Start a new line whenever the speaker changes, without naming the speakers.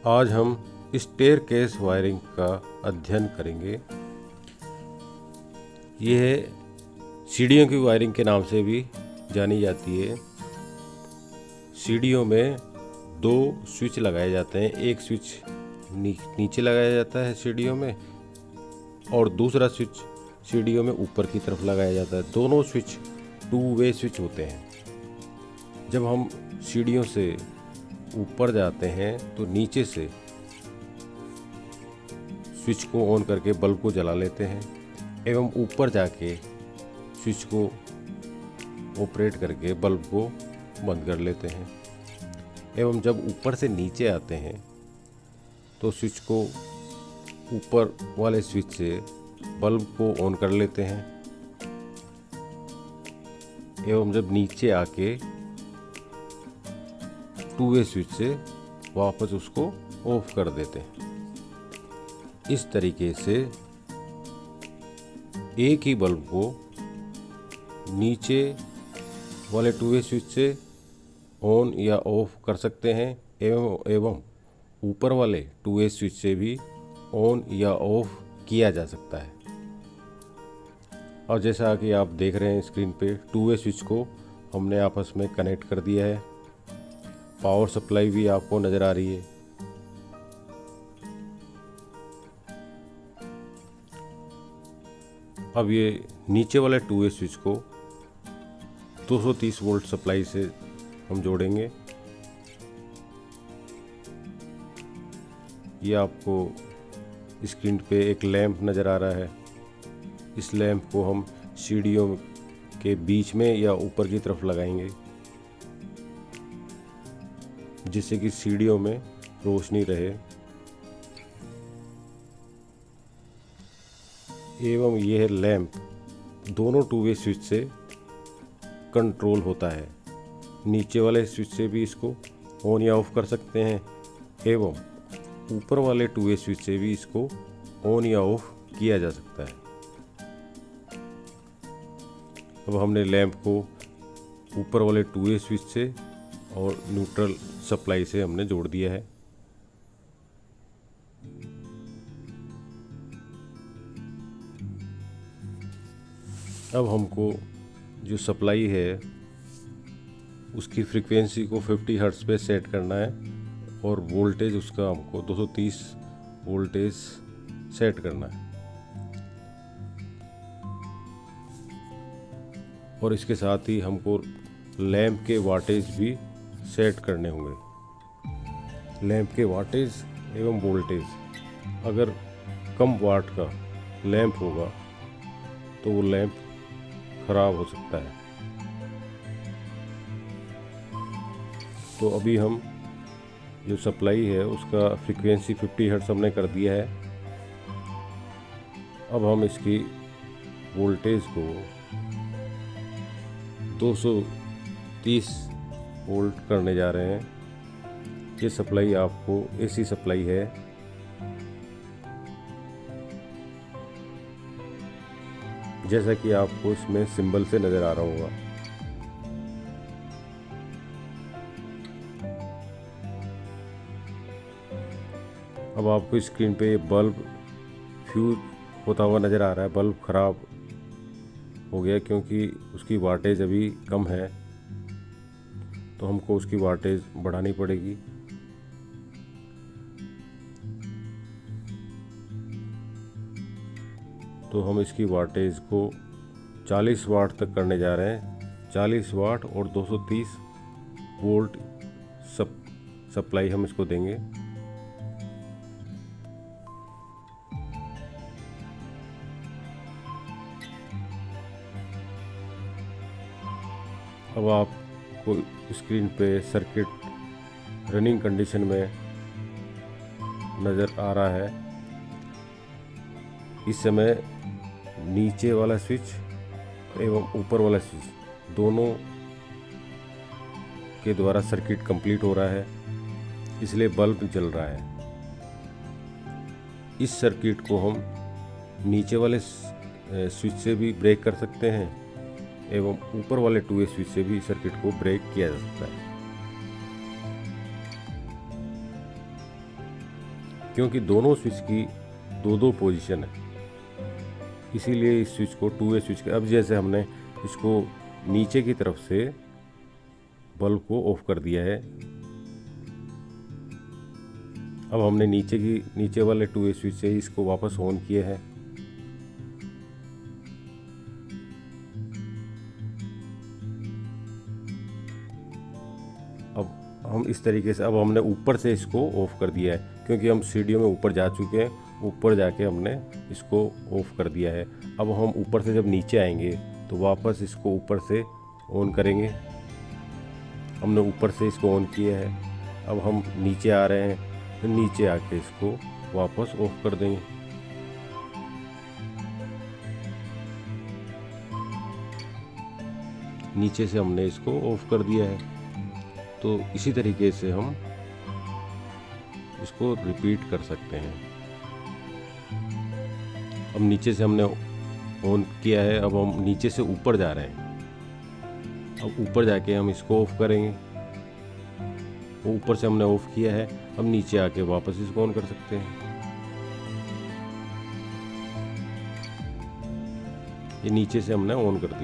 आज हम staircase wiring का अध्ययन करेंगे। यह सीढ़ियों की वायरिंग के नाम से भी जानी जाती है। सीढ़ियों में दो स्विच लगाए जाते हैं। एक स्विच नीचे लगाया जाता है सीढ़ियों में, और दूसरा स्विच सीढ़ियों में ऊपर की तरफ लगाया जाता है। दोनों स्विच 2 वे स्विच होते हैं। जब हम सीढ़ियों से ऊपर जाते हैं तो नीचे से स्विच को ऑन करके बल्ब को जला लेते हैं, एवं ऊपर जाके स्विच को ऑपरेट करके बल्ब को बंद कर लेते हैं। एवं जब ऊपर से नीचे आते हैं तो स्विच को ऊपर वाले स्विच से बल्ब को ऑन कर लेते हैं, एवं जब नीचे आके 2 वे स्विच से वापस उसको ऑफ कर देते हैं। इस तरीके से एक ही बल्ब को नीचे वाले 2 वे स्विच से ऑन या ऑफ कर सकते हैं, एवं ऊपर वाले 2 वे स्विच से भी ऑन या ऑफ किया जा सकता है। और जैसा कि आप देख रहे हैं स्क्रीन पे, 2 वे स्विच को हमने आपस में कनेक्ट कर दिया है। पावर सप्लाई भी आपको नज़र आ रही है। अब ये नीचे वाले 2 वे स्विच को 230 वोल्ट सप्लाई से हम जोड़ेंगे। ये आपको स्क्रीन पे एक लैंप नज़र आ रहा है। इस लैंप को हम सीढ़ियों के बीच में या ऊपर की तरफ लगाएंगे, जिससे कि सीढ़ियों में रोशनी रहे। एवं यह लैंप दोनों 2 वे स्विच से कंट्रोल होता है। नीचे वाले स्विच से भी इसको ऑन या ऑफ कर सकते हैं, एवं ऊपर वाले 2 वे स्विच से भी इसको ऑन या ऑफ किया जा सकता है। अब हमने लैंप को ऊपर वाले 2 वे स्विच से और न्यूट्रल सप्लाई से हमने जोड़ दिया है। अब हमको जो सप्लाई है उसकी फ्रीक्वेंसी को 50 हर्ट्ज पे सेट करना है, और वोल्टेज उसका हमको 230 वोल्टेज सेट करना है। और इसके साथ ही हमको लैंप के वाटेज भी सेट करने होंगे। लैंप के वाटेज एवं वोल्टेज, अगर कम वाट का लैंप होगा तो वो लैंप खराब हो सकता है। तो अभी हम जो सप्लाई है उसका फ्रीक्वेंसी 50 हर्ट्ज हमने कर दिया है। अब हम इसकी वोल्टेज को 230 वोल्ट करने जा रहे हैं। ये सप्लाई आपको एसी सप्लाई है। जैसा कि आपको इसमें सिंबल से नज़र आ रहा होगा। अब आपको स्क्रीन पे बल्ब फ्यूज होता हुआ नज़र आ रहा है। बल्ब ख़राब हो गया क्योंकि उसकी वाटेज अभी कम है, तो हमको उसकी वाटेज बढ़ानी पड़ेगी। तो हम इसकी वाटेज को 40 वाट तक करने जा रहे हैं। 40 वाट और 230 वोल्ट सप्लाई हम इसको देंगे। अब आपको स्क्रीन पे सर्किट रनिंग कंडीशन में नज़र आ रहा है। इस समय नीचे वाला स्विच एवं ऊपर वाला स्विच दोनों के द्वारा सर्किट कंप्लीट हो रहा है, इसलिए बल्ब जल रहा है। इस सर्किट को हम नीचे वाले स्विच से भी ब्रेक कर सकते हैं, एवं ऊपर वाले 2 वे स्विच से भी सर्किट को ब्रेक किया जा सकता है। क्योंकि दोनों स्विच की दो दो पोजीशन है, इसीलिए इस स्विच को टू वे स्विच। अब जैसे हमने इसको नीचे की तरफ से बल्ब को ऑफ कर दिया है, अब हमने नीचे वाले टू वे स्विच से इसको वापस ऑन किया है। अब हम इस तरीके से, अब हमने ऊपर से इसको ऑफ कर दिया है क्योंकि हम सीढ़ियों में ऊपर जा चुके हैं, ऊपर जाके हमने इसको ऑफ कर दिया है। अब हम ऊपर से जब नीचे आएंगे तो वापस इसको ऊपर से ऑन करेंगे। हमने ऊपर से इसको ऑन किया है, अब हम नीचे आ रहे हैं, तो नीचे आके इसको वापस ऑफ कर देंगे। नीचे से हमने इसको ऑफ कर दिया है। तो इसी तरीके से हम इसको रिपीट कर सकते हैं। अब नीचे से हमने ऑन किया है, अब हम नीचे से ऊपर जा रहे हैं। अब ऊपर जाके हम इसको ऑफ करेंगे, ऊपर से हमने ऑफ किया है, अब नीचे आके वापस इसको ऑन कर सकते हैं। ये नीचे से हमने ऑन कर दिया।